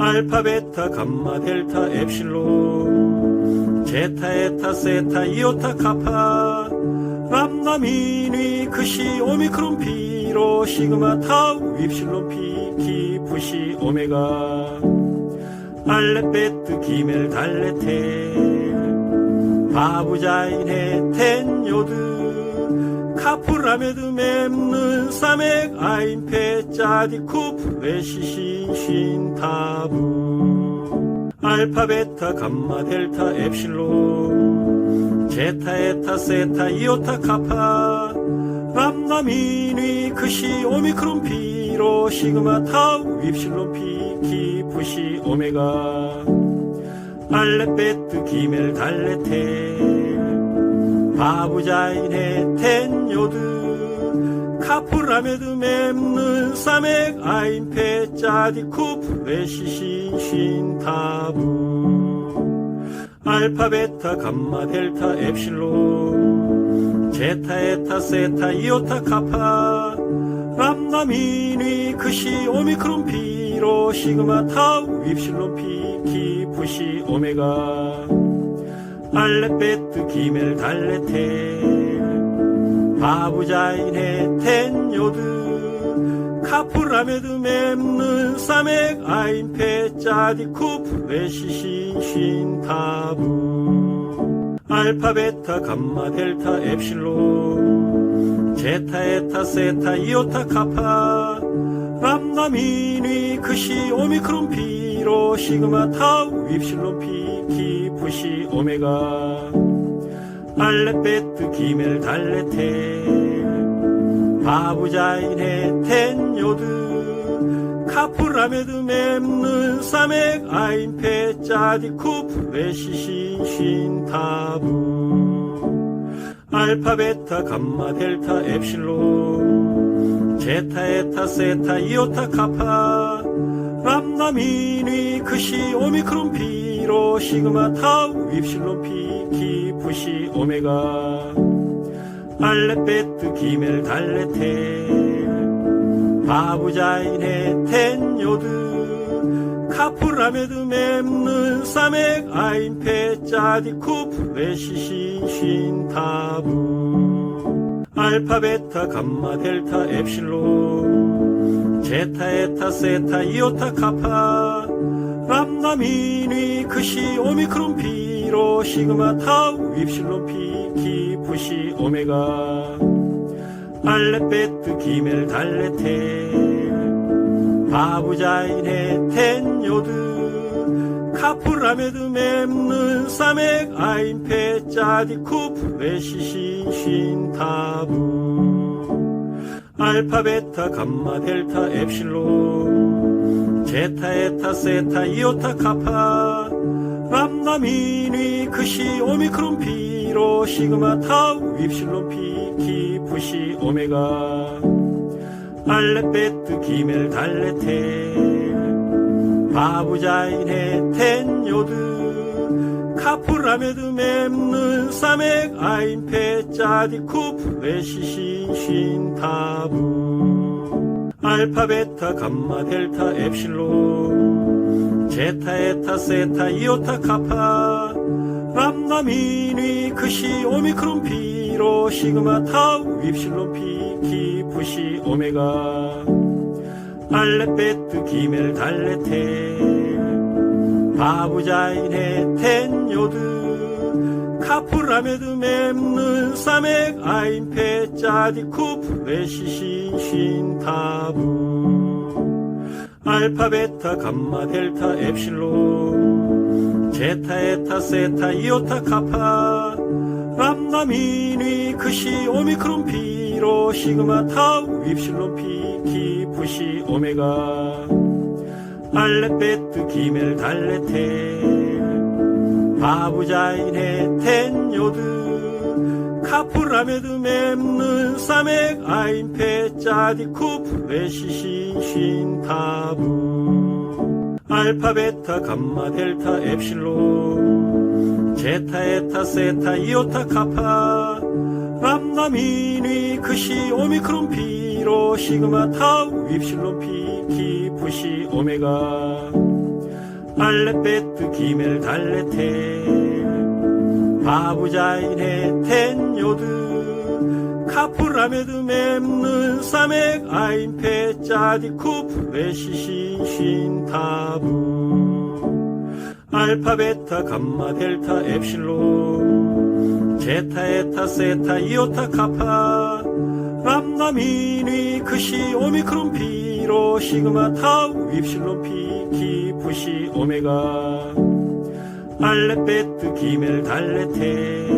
알파 베타 감마 델타 엡실론 제타 에타 세타 이오타 카파 람다 미니 크시 오미크론 피로 시그마 타우 윕실론 피 키프시 오메가 알레 베트 기멜 달레테 바부자인해 텐 요드 카프라메드 맴는 사맥 아인페 짜디 쿠프레 시신 신타부 알파 베타 감마 델타 엡실론 제타 에타 세타 이오타 카파 람다 미니 크시 오미크론 피로 시그마 타우 윕실론 피 키프시 오메가 알레 베트 기멜 달레테 바부자인해 텐 요드 카프라메드 맴는 사맥 아인페 짜디 쿠프레 시신 신타부 알파 베타 감마 델타 엡실론 제타 에타 세타 이오타 카파 람다 미니 크시 오미크론 피로 시그마 타우 윕실론 피 키프시 오메가 알레 베트 기멜 달레테 바부자인해 텐 요드 카프라메드 맴는 사맥 아인페 짜디 쿠프레 시신 신타부 알파 베타 감마 델타 엡실론 제타 에타 세타 이오타 카파 람다 미니 크시 오미크론 피로 시그마 타우 윕실론 피 키프시 오메가 알레 베트 기멜 달레테 바부자인해 텐 요드 카프라메드 맴는 사맥 아인페 짜디 쿠프레 시신 신타부 알파 베타 감마 델타 엡실론 제타 에타 세타 이오타 카파 람다 미니 크시 오미크론 피로 시그마 타우 윕실론 피 키프시 오메가 알레 베트 기멜 달레테 바부자인해 텐 요드 카프라메드 맴는 사맥 아인페 짜디 쿠프레 시신 신타부 알파 베타 감마 델타 엡실론 제타 에타 세타 이오타 카파 람다 미니 크시 오미크론 피로 시그마 타우 윕실론 피 키프시 오메가 알레 베트 기멜 달레테 바부자인해 텐 요드 카프라메드 맴는 사맥 아인페 짜디 쿠프레 시신 신타부 알파 베타 감마 델타 엡실론 제타 에타 세타 이오타 카파 람다 미니 크시 오미크론 피로 시그마 타우 윕실론 피 키프시 오메가 알레 베트 기멜 달레테 바부자인해 텐 요드 카프라메드 맴는 사맥 아인페 짜디 쿠프레 시신 신타부 알파 베타 감마 델타 엡실론 제타 에타 세타 이오타 카파 람다 미니 크시 오미크론 피로 시그마 타우 윕실론 피 키프시 오메가 알레 베트 기멜 달레테 바부자인해 텐 요드 카프라메드 맴는 사맥 아인페 짜디 쿠프레 시신 신타부 알파 베타 감마 델타 엡실론 제타 에타 세타 이오타 카파 람다 미니 크시 오미크론 피로 시그마 타우 윕실론 피 키프시 오메가 알레 베트 기멜 달레테 바부자인해 텐 요드 카프라메드 맴는 사맥 아인페 짜디 쿠프레 시신 신타부 알파 베타 감마 델타 엡실론 제타 에타 세타 이오타 카파 람다 미니 크시 오미크론 피로 시그마 타우 윕실론 피 키프시 오메가 알레베트 기멜 달레테 바부자인의 텐요드 카프라메드 mem는 사맥 아인페 짜디쿠 프레시신 신타부 알파 베타 감마 델타 엡실론 제타 에타 세타 이오타 카파 람다 미니 크시 오미크론 피로 시그마 타우 윕실론 피 키프시 오메가 알레베트 기멜 달레테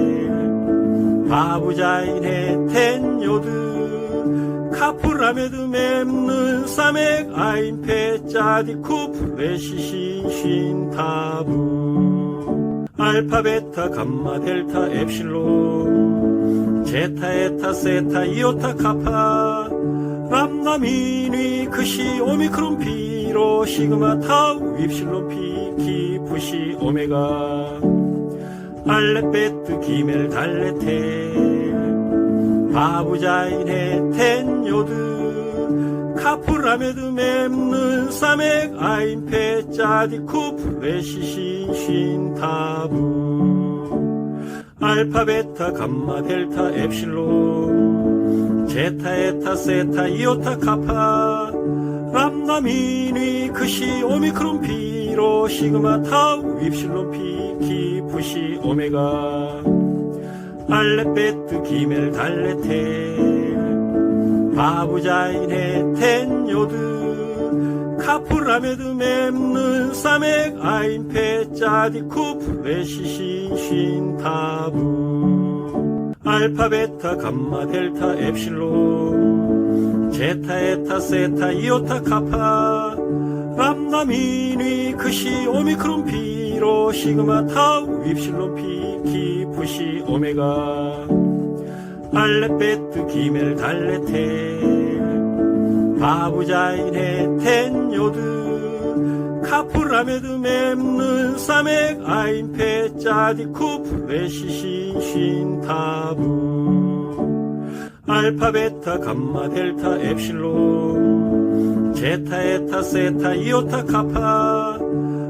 바부자인의 텐요드 카프라메드 mem는 사맥 아인페 짜디쿠 프레시신 신타부 알파 베타 감마 델타 엡실론 제타 에타 세타 이오타 카파 람다 미니 크시 오미크론 피로 시그마 타우 윕실론 피 키프시 오메가 알레베트 기멜 달레테 바부자인의 텐요드 카프라메드 mem는 사맥 아인페 짜디쿠 프레시신 신타부 알파 베타 감마 델타 엡실론 제타 에타 세타 이오타 카파 람다 미니 크시 오미크론 피로 시그마 타우 윕실론 피 키프시 오메가 알레베트 기멜 달레테 바부자인의 텐요드 카프라메드 mem는 사맥 아인페 짜디쿠 프레시신 신타부 알파 베타 감마 델타 엡실론 제타 에타 세타 이오타 카파 람다 미니 크시 오미크론 피로 시그마 타우 윕실론 피 키프시 오메가 알레베트 기멜 달레테 바부자인의 텐요드 카프라메드 mem는 사맥 아인페 짜디쿠 프레시신 신타부 알파 베타 감마 델타 엡실론 제타 에타 세타 이오타 카파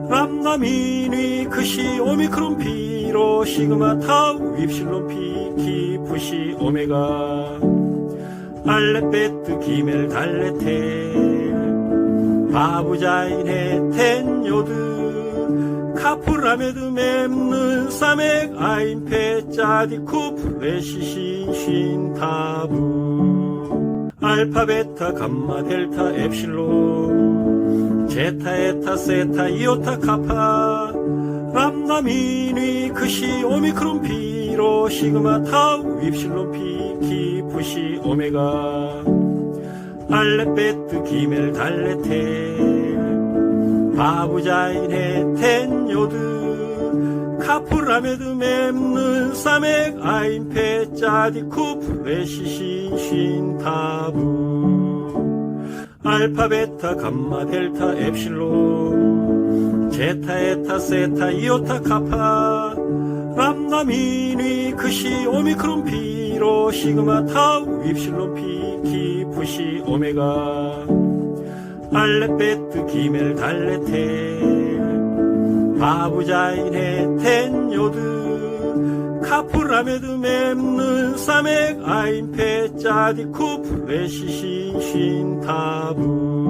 람다 미니 크시 오미크론 피로 시그마 타우 윕실론 피 키프시 오메가 알레베트 기멜 달레테 바부자인의 텐요드 카프라메드 mem는 사맥 아인페 짜디쿠 프레시신 신타부 알파 베타 감마 델타 엡실론 제타 에타 세타 이오타 카파 람다 미니 크시 오미크론 피로 시그마 타우 윕실론 피 키프시 오메가 알레베트 기멜 달레테 바부자인의 텐요드 카프라메드 mem는 사맥 아인페 짜디쿠 프레시신 신타부 알파 베타 감마 델타 엡실론 제타 에타 세타 이오타 카파 람다 미니 크시 오미크론 피로 시그마 타우 윕실론 피 키프시 오메가 알레베트 기멜 달레테 바부자인의 텐요드 카프라메드 mem는 사맥 아인페 짜디쿠 프레시신 신타부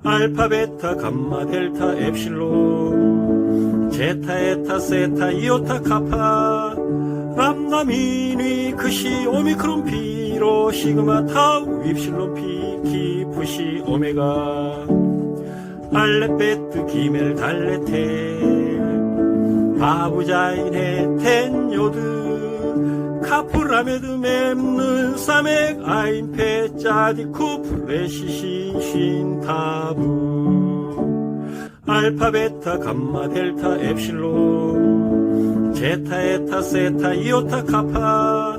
알파 베타 감마 델타 엡실론 제타 에타 세타 이오타 카파 람다 미니 크시 오미크론 피로 시그마 타우 윕실론 피 키프시 오메가 알레베트 기멜 달레테 바부자인의 텐요드 카프라메드 mem는 사맥 아인페 짜디쿠 프레시신 신타부 알파 베타 감마 델타 엡실론 제타 에타 세타 이오타 카파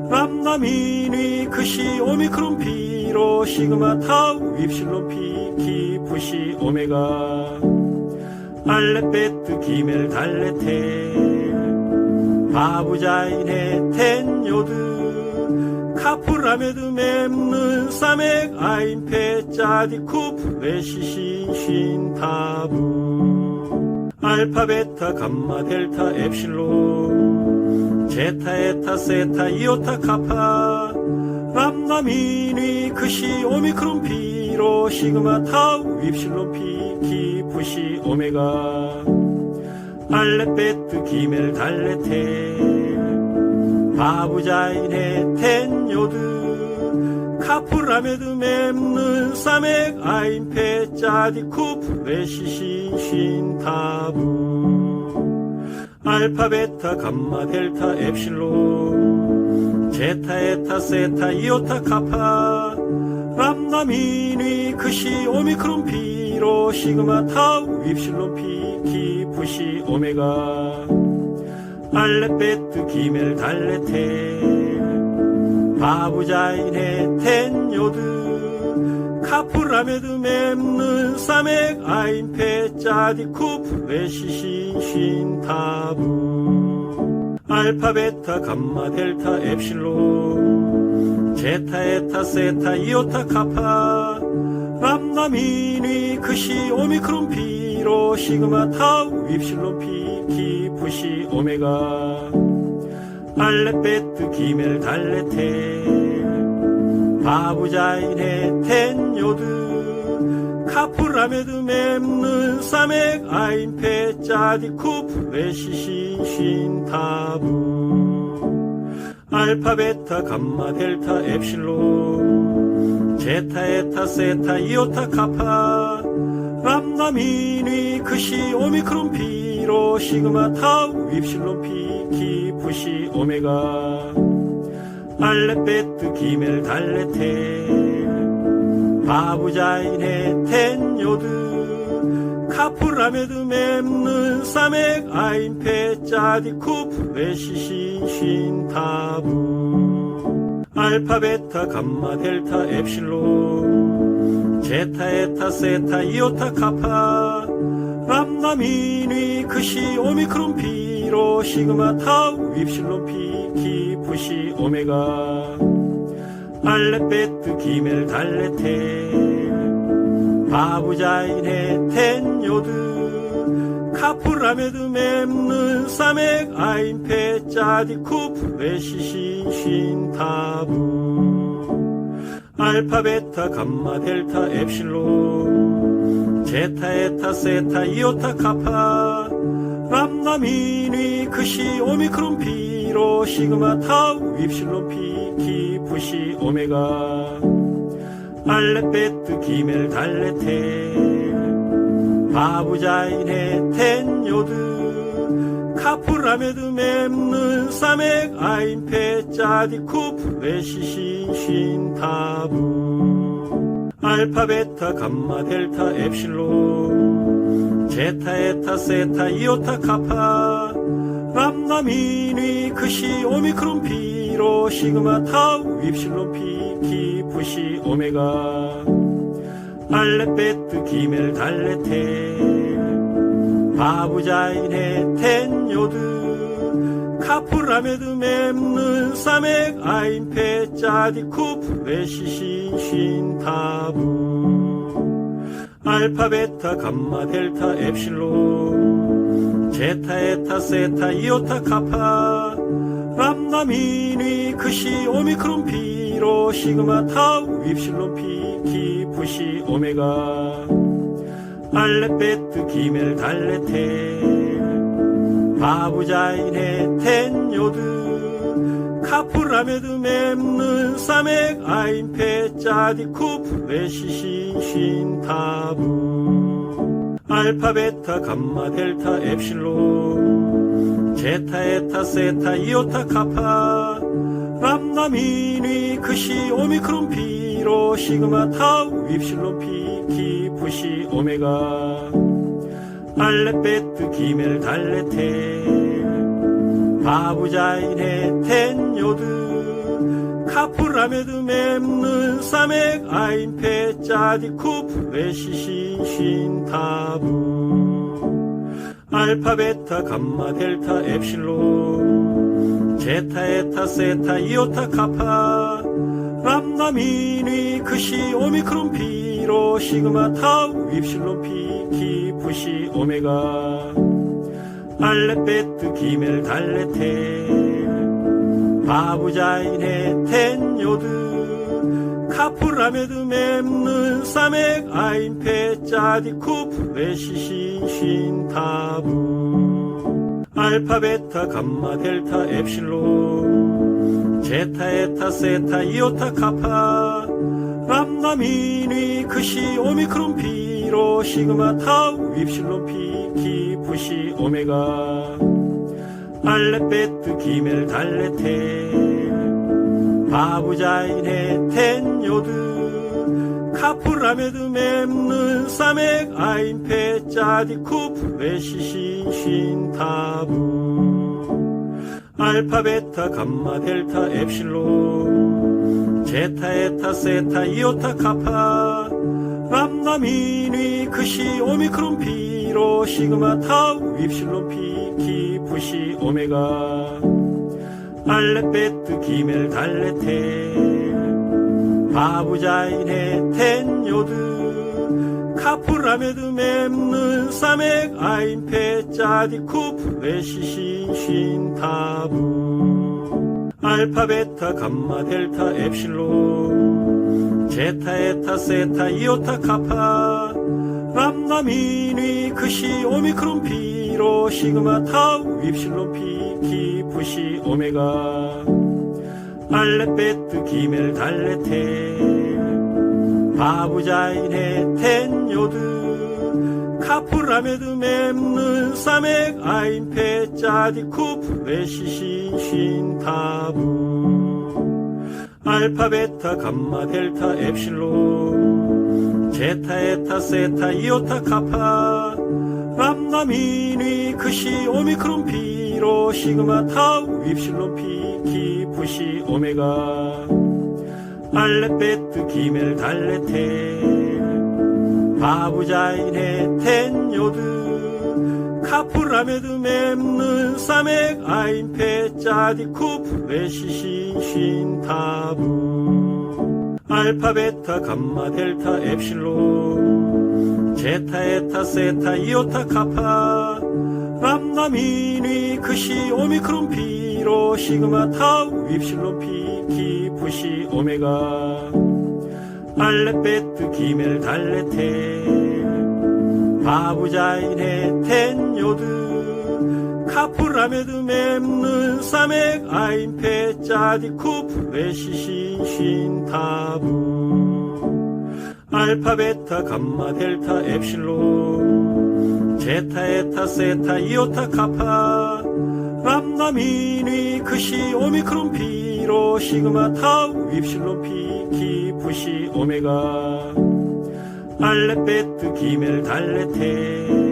람다 미니 크시 오미크론 피로 시그마 타우 윕실론 피 키프시 오메가 알레베트 기멜 달레테 바부자인의 텐요드 카프라메드 mem는 사맥 아인페 짜디쿠 프레시신 신타부 알파 베타 감마 델타 엡실론 제타 에타 세타 이오타 카파 람다 미니 크시 오미크론 피로 시그마 타우 윕실론 피 기프시 오메가 알렛 베트 기멜 달레테 바부자인해 텐 요드 카프라메드 맴는 사맥 아인페 짜디 쿠프 레시시 신타부 알파 베타 감마 델타 엡실론 제타 에타 세타 이오타 카파 람다 미니 크시 오미크론 피로 시그마 타우 윕실론 피 기프시 오메가 알렛 베트 기멜 달레테 바부자인해 텐 요드 카프라메드 맴는 사맥 아인페 짜디 쿠프 레시시 신타부 알파 베타 감마 델타 엡실론 제타 에타 세타 이오타 카파 람다 미니 크시 오미크론 피로 시그마 타우 윕실론 피 기프시 오메가 알렛 베트 기멜 달레테 바부자인해 텐 요드 카프라메드 맴는 사맥 아인페 짜디 쿠프 레시시 신타부 알파 베타 감마 델타 엡실론 제타 에타 세타 이오타 카파 람다 미니 크시 오미크론 피로 시그마 타우 윕실론 피 기프시 오메가 알렛 베트 기멜 달레테 바부자인해 텐 요드 카프라메드 맴는 사맥 아인페 짜디 쿠프 레시시 신타부 알파 베타 감마 델타 엡실론 제타 에타 세타 이오타 카파 람다 미니 크시 오미크론 피로 시그마 타우 윕실론 피 기프시 오메가 알렛 베트 기멜 달레테 바부자인해 텐 요드 카프라메드 맴는 사맥 아인페 짜디 쿠프 레시시 신타부 알파 베타 감마 델타 엡실론 제타 에타 세타 이오타 카파 람다 미니 크시 오미크론 피로 시그마 타우 윕실론 피 기프시 오메가 알렛 베트 기멜 달레테 바부자인해 텐 요드 카프라메드 맴는 사맥 아인페 짜디 쿠프 레시시 신타부 알파 베타 감마 델타 엡실론 제타 에타 세타 이오타 카파 람다 미니 크시 오미크론 피로 시그마 타우 윕실론 피 기프시 오메가 알렛 베트 기멜 달레테 바부자인해 텐 요드 카프라메드 맴는 사맥 아인페 짜디 쿠프 레시시 신타부 알파 베타 감마 델타 엡실론 제타 에타 세타 이오타 카파 람다 미니 크시 오미크론 피로 시그마 타우 윕실론 피 기프시 오메가 알렛 베트 기멜 달레테 바부자인해 텐 요드 카프라메드 맴는 사맥 아인페 짜디 쿠프 레시시 신타부 알파 베타 감마 델타 엡실론 제타 에타 세타 이오타 카파 람다 미니 크시 오미크론 피로 시그마 타우 윕실론 피 기프시 오메가 알렛 베트 기멜 달레테 바부자인해 텐 요드 카프라메드 맴는 사맥 아인페 짜디 쿠프 레시시 신타부 알파 베타 감마 델타 엡실론 제타 에타 세타 이오타 카파 람다 미니 크시 오미크론 피로 시그마 타우 윕실론 피 기프시 오메가 알렛 베트 기멜 달레테 바부자인해 텐 요드 카프라메드 mem는 사맥 아인페 짜디 쿠프 레시신 쉰타부 알파 베타 감마 델타 엡실론 제타 에타 세타 이오타 카파 람나 미니 크시 오미크론 피로 시그마 타우 윕실론 피 키프시 오메가 알렛 베트 기멜 달레테 바부자인해 텐 요드 카프라메드 mem는 사맥 아인페 짜디 쿠프 레시신 쉰타부 알파 베타 감마 델타 엡실론 제타 에타 세타 이오타 카파 람나 미니 크시 오미크론 피로 시그마 타우 윕실론 피 키프시 오메가 알렛 베트 기멜 달레테 바부자인해 텐 요드 카프라메드 mem는 사맥 아인페 짜디 쿠프 레시신 쉰타부 알파 베타 감마 델타 엡실론 제타 에타 세타 이오타 카파 람나 미니 크시 오미크론 피로 시그마 타우 윕실론 피 키프시 오메가 알렛 베트 기멜 달레테 바부자인해 텐 요드 카프라메드 mem는 사맥 아인페 짜디 쿠프 레시신 쉰타부 알파 베타 감마 델타 엡실론 제타 에타 세타 이오타 카파 람나 미니 크시 오미크론 피로 시그마 타우 윕실론 피 키프시 오메가 알렛 베트 기멜 달레테 바부자인해 텐 요드 카프라메드 mem는 사맥 아인페 짜디 쿠프 레시신 쉰타부 알파 베타 감마 델타 엡실론 제타 에타 세타 이오타 카파 람나 미니 크시 오미크론 피로 시그마 타우 윕실론 피 키프시 오메가 알렛 베트 기멜 달레테 바부자인해 텐 요드 카프라메드 mem는 사맥 아인페 짜디 쿠프 레시신 쉰타부 알파 베타 감마 델타 엡실론 제타 에타 세타 이오타 카파 람나 미니 크시 오미크론 피로 시그마 타우 윕실론 피 키프시 오메가 알렛 베트 기멜 달레테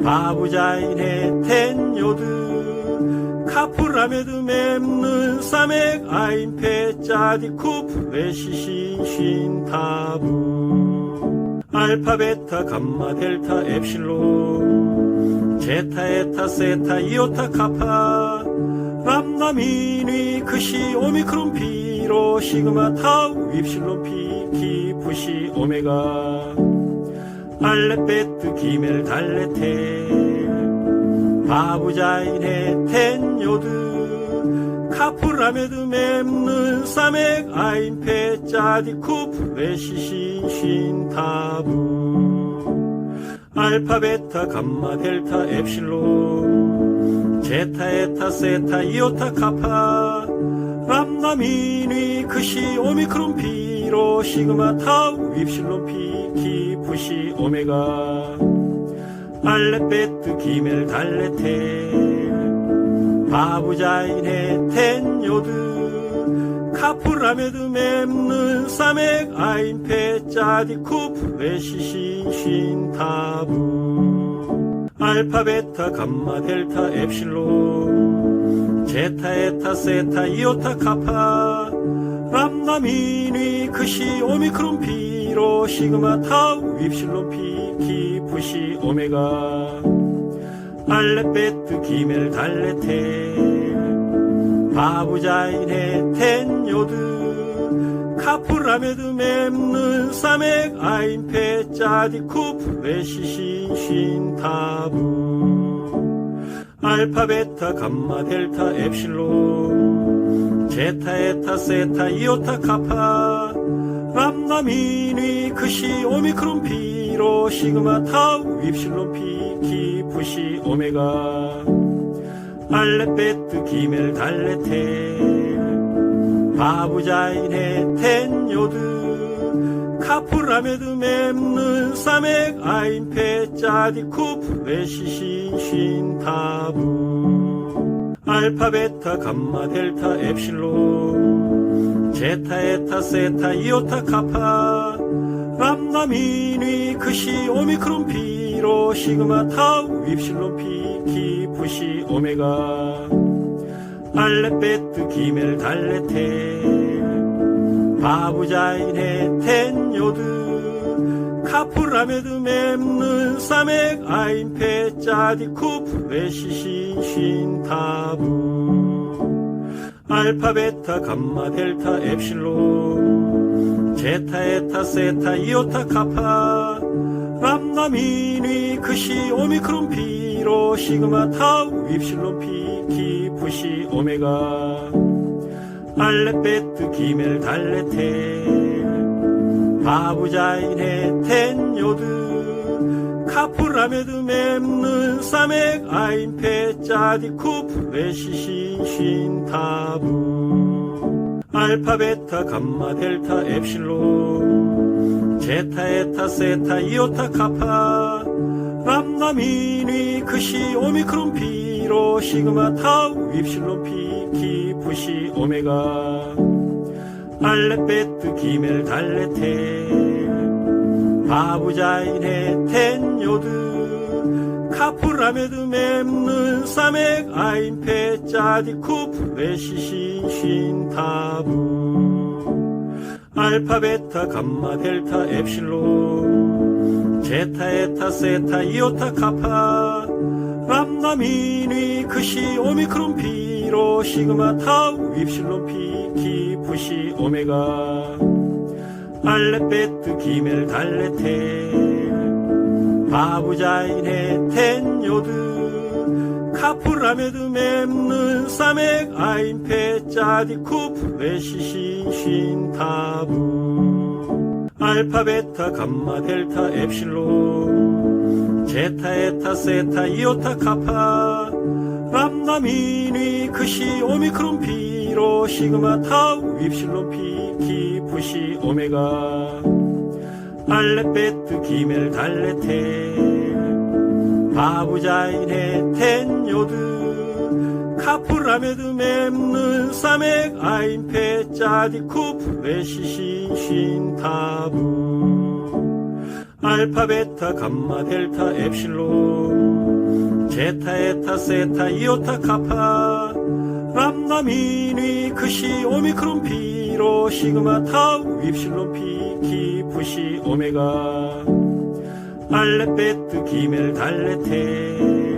바부자인해 텐 요드 카프라메드 mem는 사맥 아인페 짜디 쿠프 레시신 쉰타부 알파 베타 감마 델타 엡실론 제타 에타 세타 이오타 카파 람나 미니 크시 오미크론 피로 시그마 타우 윕실론 피 키프시 오메가 알렛 베트 기멜 달레테 바부자인해 텐 요드 카프라메드 mem는 사맥 아인페 짜디 쿠프 레시신 쉰타부 알파 베타 감마 델타 엡실론 제타 에타 세타 이오타 카파 람나 미니 크시 오미크론 피로 시그마 타우 윕실론 피 키프시 오메가 알렛 베트 기멜 달레테 바부자인해 텐 요드 카프라메드 mem는 사맥 아인페 짜디 쿠프 레시신 쉰타부 알파 베타 감마 델타 엡실론 제타 에타 세타 이오타 카파 람나 미니 크시 오미크론 피로 시그마 타우 윕실론 피 키프시 오메가 알렛 베트 기멜 달레테 바부자인해 텐 요드 카프라메드 mem는 사맥 아인페 짜디 쿠프 레시신 쉰타부 알파 베타 감마 델타 엡실론 제타 에타 세타 이오타 카파 람다 미니 크시 오미크론 피로 시그마 타우 윕실론 피 기프시 오메가 알레 베트 기멜 달레테 바부자인의 텐 요드 카프라메드 맴는 사맥 아인페 짜디 쿠프 레시신 신 타부 알파 베타 감마 델타 엡실론 제타 에타 세타 이오타 카파 람다 미니 크시 오미크론 피로 시그마 타우 윕실론 피 기프시 오메가 알레 베트 기멜 달레테 바부자인의 텐 요드 카프라메드 맴는 사맥 아인페 짜디 쿠프 레시신 신 타부 알파 베타 감마 델타 엡실론 제타 에타 세타 이오타 카파 람다 미니 크시 오미크론 피로 시그마 타우 윕실론 피 기프시 오메가 알레 베트 기멜 달레테 바부자인의 텐 요드 카프라메드 맴는 사맥 아인페 짜디 쿠프 레시신 신 타부 알파 베타 감마 델타 엡실론 제타 에타 세타 이오타 카파 람다 미니 크시 오미크론 피로 시그마 타우 윕실론 피 기프시 오메가 알레 베트 기멜 달레테 바부자인의 텐 요드 카프라메드 맴는 사맥 아인페 짜디 쿠프 레시신 신 타부 알파 베타 감마 델타 엡실론 제타 에타 세타 이오타 카파 람다 미니 크시 오미크론 피로 시그마 타우 윕실론 피 기프시 오메가 알레 베트 기멜 달레테 바부자인의 텐 요드 카프라메드 맴는 사맥 아인페 짜디 쿠프 레시신 신 타부 알파 베타 감마 델타 엡실론 제타 에타 세타 이오타 카파 람다 미니 크시 오미크론 피로 시그마 타우 윕실론 피 기프시 오메가 알레 베트 기멜 달레테 바부자인의 텐 요드 카프라메드 맴는 사맥 아인페 짜디 쿠프 레시신 신 타부 알파 베타 감마 델타 엡실론 제타 에타 세타 이오타 카파 람다 미니 크시 오미크론 피로 시그마 타우 윕실론 피 기프시 오메가 알레 베트 기멜 달레테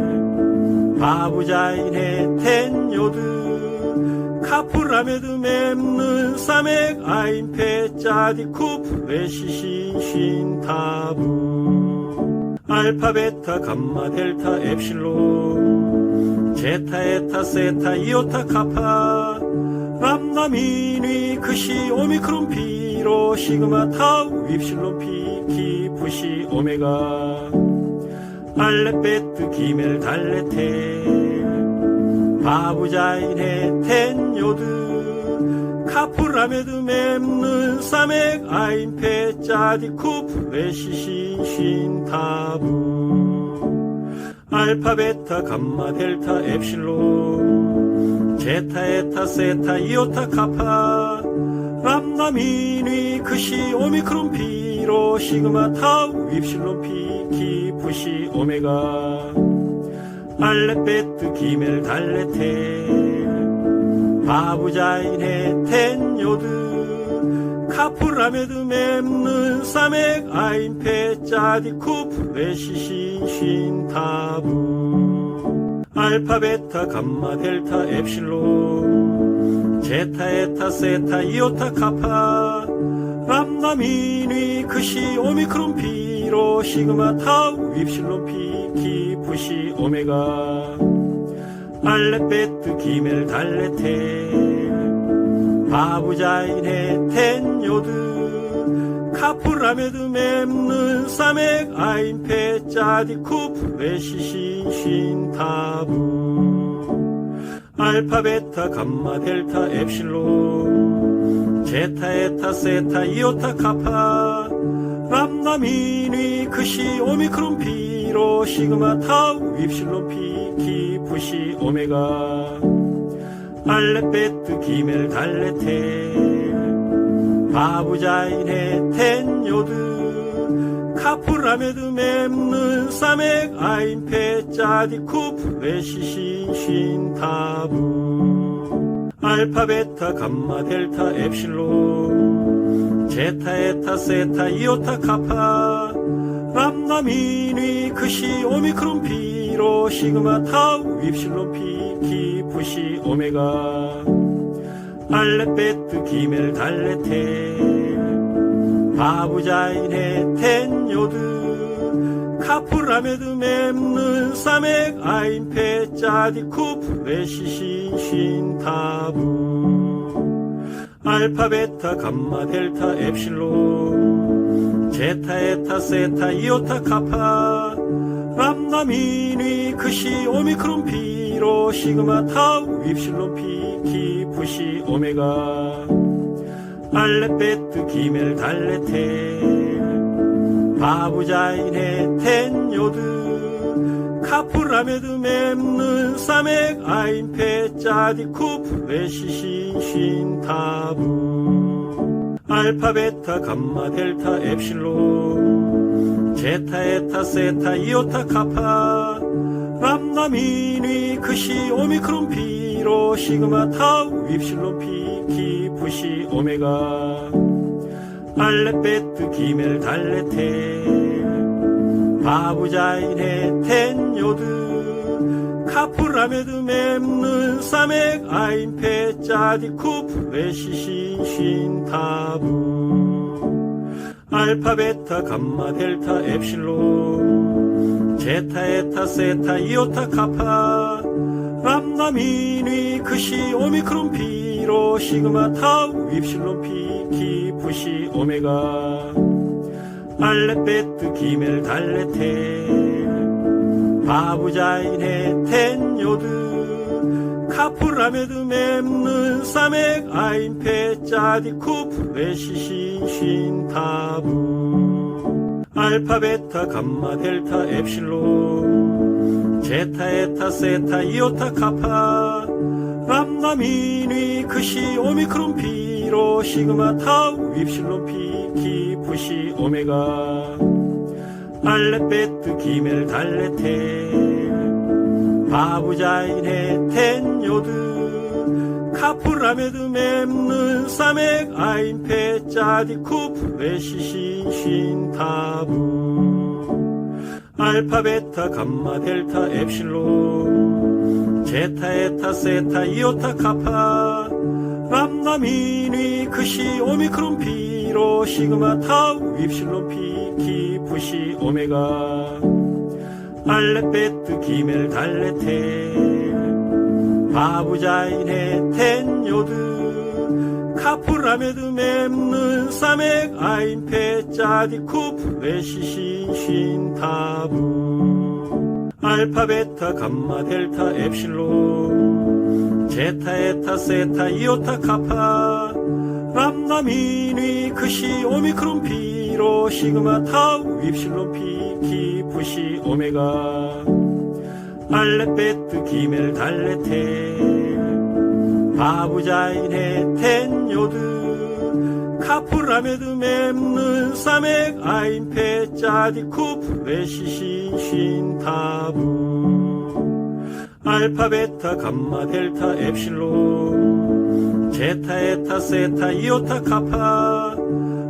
바부자인의 텐 요드 카프라메드 맴는 사맥 아인페 짜디 쿠프 레시신 신 타부 알파 베타 감마 델타 엡실론 제타 에타 세타 이오타 카파 람다 미니 크시 오미크론 피로 시그마 타우 윕실론 피 기프시 오메가 알레 베트 기멜 달레테 바부자인의 텐 요드 카프라메드 맴는 사맥 아인페 짜디 쿠프 레시신 신 타부 알파 베타 감마 델타 엡실론 제타 에타 세타 이오타 카파 람다 미니 크시 오미크론 피로 시그마 타우 윕실론 피 기프시 오메가 알레 베트 기멜 달레테 바부자인의 텐 요드 카프라메드 맴는 사맥 아인페 짜디 쿠프 레시신 신 타부 알파 베타 감마 델타 엡실론 제타 에타 세타 이오타 카파 람다 미니 크시 오미크론 피로 시그마 타우 윕실론 피 기프시 오메가 알레베트 기멜 달레테 바부자인의 텐요드 카프라메드 mem는 사맥 아인페 짜디 쿠프레시신 신타부 알파 베타 감마 델타 엡실론 제타 에타 세타 이오타 카파 람다 미니 크시 오미크론 피로 시그마 타우 윕실론 피 키프시 오메가 알레베트 기멜 달레테 바부자인의 텐요드 카프라메드 mem는 사맥 아인페 짜디 쿠프레시신 신타부 알파 베타 감마 델타 엡실론 제타 에타 세타 이오타 카파 람다 미니 크시 오미크론 피로 시그마 타우 윕실론 피 키프시 오메가 알레베트 기멜 달레테 바부자인의 텐요드 카프라메드 mem는 사맥 아인페 짜디 쿠프레시신 신타부 알파 베타 감마 델타 엡실론 제타 에타 세타 이오타 카파 람다 미니 크시 오미크론 피로 시그마 타우 윕실론 피 키프시 오메가 알레베트 기멜 달레테 바부자인의 텐요드 카프라메드 mem는 사맥 아인페 짜디 쿠프레시신 신타부 알파 베타 감마 델타 엡실론 제타 에타 세타 이오타 카파 람다 미니 크시 오미크론 피로 시그마 타우 윕실론 피 키프시 오메가 알레베트 기멜 달레테 바부자인의 텐요드 카프라메드 mem는 사맥 아인페 짜디 쿠프레시신 신타부 알파 베타 감마 델타 엡실론 제타 에타 세타 이오타 카파 람다 미니 크시 오미크론 피로 시그마 타우 윕실론 피 키프시 오메가 알레베트 기멜 달레테 바부자인의 텐요드 카프라메드 mem는 사맥 아인페 짜디 쿠프레시신 신타부 알파 베타 감마 델타 엡실론 제타 에타 세타 이오타 카파 람다 미니 크시 오미크론 피로 시그마 타우 윕실론 피 키프시 오메가 알레베트 기멜 달레테 바부자인의 텐요드 카프라메드 mem는 사맥 아인페 짜디 쿠프레시신 신타부 알파 베타 감마 델타 엡실론 제타 에타 세타 이오타 카파 람다 미니 크시 오미크론 피로 시그마 타우 윕실론 피 키프시 오메가 알레베트 기멜 달레테 바부자인의 텐요드 카프라메드 mem는 사맥 아인페 짜디 쿠프레시신 신타부 알파 베타 감마 델타 엡실론 제타 에타 세타 이오타 카파 람다 미니 크시 오미크론 피로 시그마 타우 윕실론 피 키프시 오메가 알레베트 기멜 달레테 바부자인의 텐요드 카프라메드 mem는 사맥 아인페 짜디 쿠프레시신 신타부 알파 베타 감마 델타 엡실론 제타 에타 세타 이오타 카파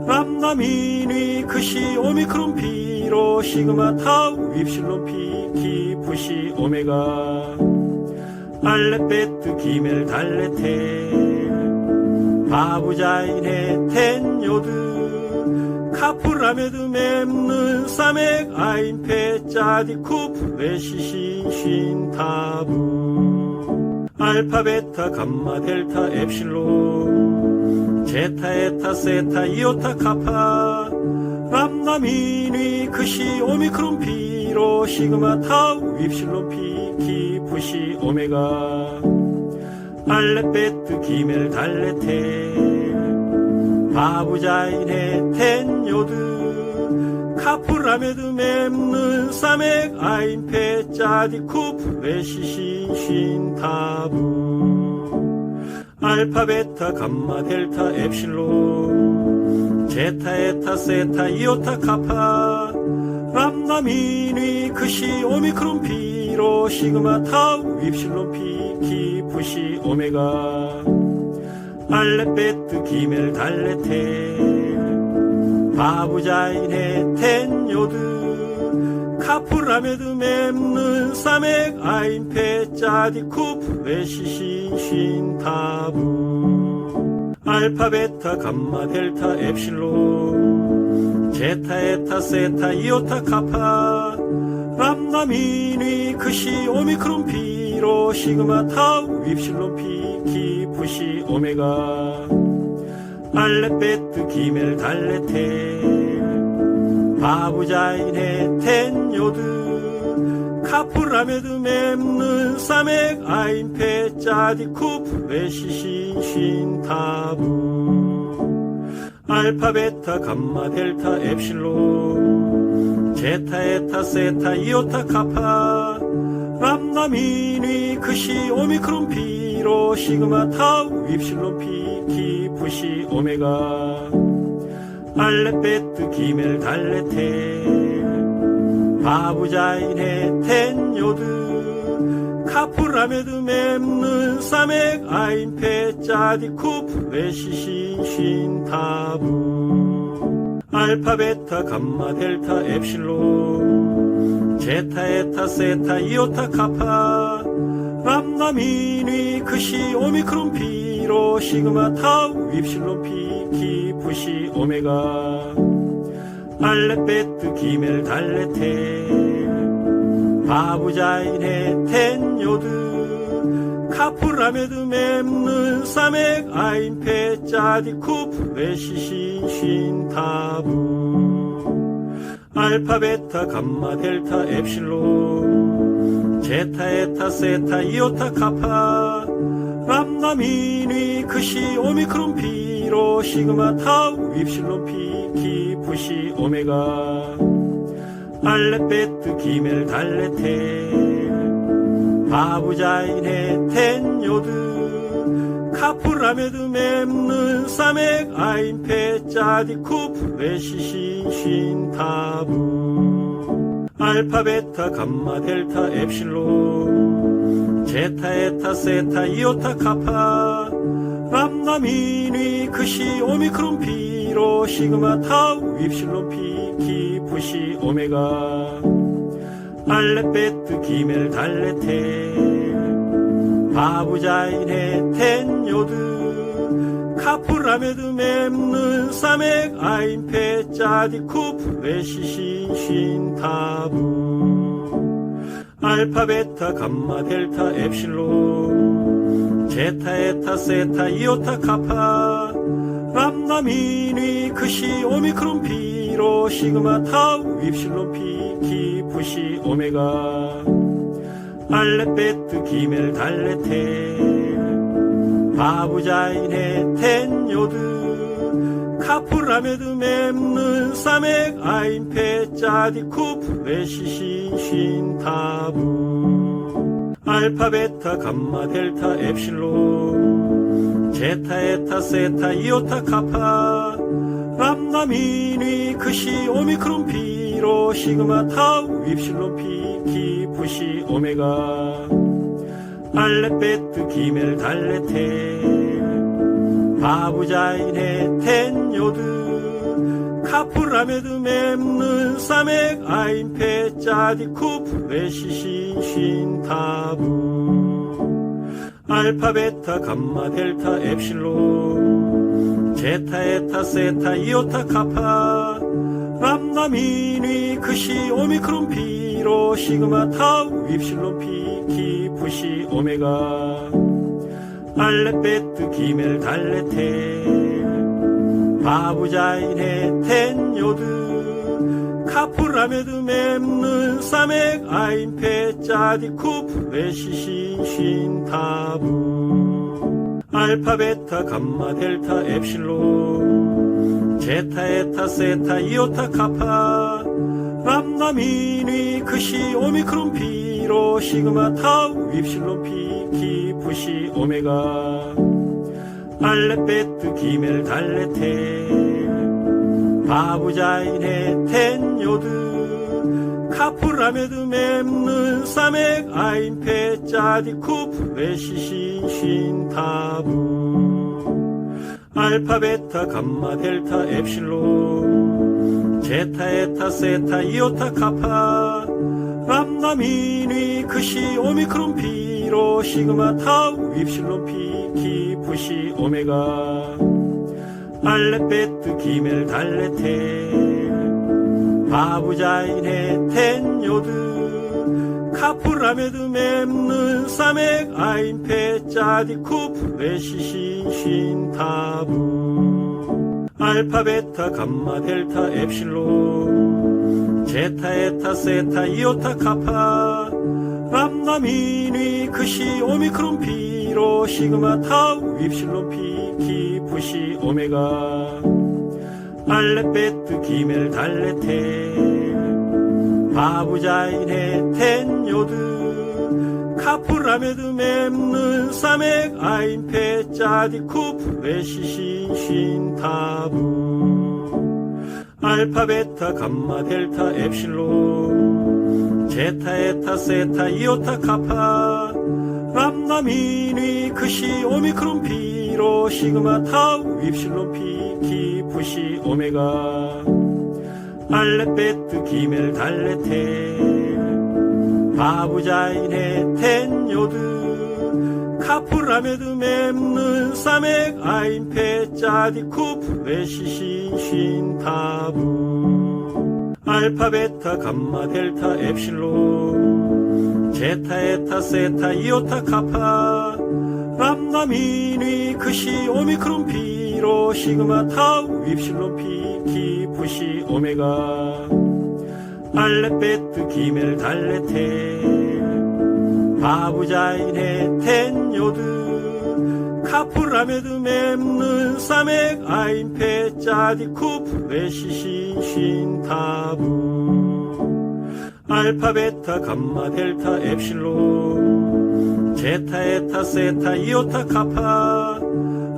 람다 미니 크시 오미크론 피로 시그마 타우 윕실론 피 키프시 오메가 알레베트 기멜 달레테 바부자인의 텐요드 카프라메드 mem는 사맥 아인페 짜디 쿠프레시신 신타부 알파 베타 감마 델타 엡실론 제타 에타 세타 이오타 카파 람다 미니 크시 오미크론 피로 시그마 타우 윕실론 피 키프시 오메가 알레 베트 기멜 달레테 바부자인의 텐요드 카프라메드 맵는 사맥 아인페 짜디 쿠프 레시신 신타부 알파 베타 감마 델타 엡실론 제타 에타 세타 이오타 카파 람다 미니 크시 오미크론 피로 시그마 타우 윕실론 피 키프시 오메가 알레 베트 기멜 달레테 바부자인의 텐요드 카프라메드 맵는 사맥 아인페 짜디 쿠프 레시신 신타부 알파 베타 감마 델타 엡실론 제타 에타 세타 이오타 카파 람다 미니 크시 오미크론 피로 시그마 타우 윕실론 피 키프시 오메가 알레 베트 기멜 달레테 바부자인의 텐요드 카프라메드 맵는 사맥 아인페 짜디 쿠프 레시신 신타부 알파 베타 감마 델타 엡실론 제타 에타 세타 이오타 카파 람다 미니 크시 오미크론 피로 시그마 타우 윕실론 피 키프시 오메가 알레 베트 기멜 달레테 바부자인의 텐요드 카프라메드 맵는 사맥 아인페 짜디 쿠프 레시신 신타부 알파 베타 감마 델타 엡실론 제타 에타 세타 이오타 카파 람다 미니 크시 오미크론 피로 시그마 타우 윕실론 피 키프시 오메가 알레 베트 기멜 달레테 바부자인의 텐요드 카프라메드 맵는 사맥 아인페 짜디 쿠프 레시신 신타부 알파 베타 감마 델타 엡실론 제타 에타 세타 이오타 카파 람다 미니 크시 오미크론 피로 시그마 타우 윕실론 피 키프시 오메가 알레 베트 기멜 달레테 바부자인의 텐요드 카프라메드 맵는 사맥 아인페 짜디 쿠프 레시신 신타부 알파 베타 감마 델타 엡실론 제타 에타 세타 이오타 카파 람다 미니 크시 오미크론 피로 시그마 타우 윕실론 피 키프시 오메가 알레 베트 기멜 달레테 바부자인의 텐요드 카프라메드 맵는 사맥 아인페 짜디 쿠프 레시신 신타부 알파 베타 감마 델타 엡실론 제타 에타 세타 이오타 카파 람다 미니 크시 오미크론 피로 시그마 타우 윕실론 피 키프시 오메가 알레 베트 기멜 달레테 바부자인의 텐요드 카프라메드 맵는 사맥 아인페 짜디 쿠프 레시신 신타부 알파 베타 감마 델타 엡실론 제타 에타 세타 이오타 카파 람다 미니 크시 오미크론 피로 시그마 타우 윕실론 피 키프시 오메가 알레 베트 기멜 달레테 바부자인의 텐요드 카프라메드 맵는 사맥 아인페 짜디 쿠프 레시신 신타부 알파 베타 감마 델타 엡실론 제타 에타 세타 이오타 카파 람다 미니 크시 오미크론 피 피로 시그마 타우 입실론 피 기프시 오메가 알레 베트 기멜 달레테 바부자인해 텐 요드 카프라메드 맴는 사맥 아인페 짜디 쿠프 레시신 신타부 알파 베타 감마 델타 엡실론 제타 에타 세타 이오타 카파 람나미니 크시 오미크론 피로 시그마 타우 입실론 피 기프시 오메가 알레 베트 기멜 달레테 바부자인해 텐 요드 카프라메드 맴는 사맥 아인페 짜디 쿠프 레시신 신타부 알파 베타 감마 델타 엡실론 제타 에타 세타 이오타 카파 람나미니 크시 오미크론 피로 시그마 타우 입실론 피 기프시 오메가 알레 베트 기멜 달레테 바부자인해 텐 요드 카프라메드 맴는 사맥 아인페 짜디 쿠프 레시신 신타부 알파 베타 감마 델타 엡실론 제타 에타 세타 이오타 카파 람나미니 크시 오미크론 피로 시그마 타우 입실론 피 기프시 오메가 알레 베트 기멜 달레테 바부자인해 텐 요드 카프라메드 맴는 사맥 아인페 짜디 쿠프 레시신 신타부 알파 베타 감마 델타 엡실론 제타 에타 세타 이오타 카파 람나미니 크시 오미크론 피로 시그마 타우 입실론 피 기프시 오메가 알레 베트 기멜 달레테 바부자인해 텐 요드 카프라메드 맴는 사맥 아인페 짜디 쿠프 레시신 신타부 알파 베타 감마 델타 엡실론 제타 에타 세타 이오타 카파 람나미니 크시 오미크론 피로 시그마 타우 입실론 피 기프시 오메가 알레 베트 기멜 달레테 바부자인해 텐 요드 카프라메드 맴는 사맥 아인페 짜디 쿠프 레시신 신타부 알파 베타 감마 델타 엡실론 제타 에타 세타 이오타 카파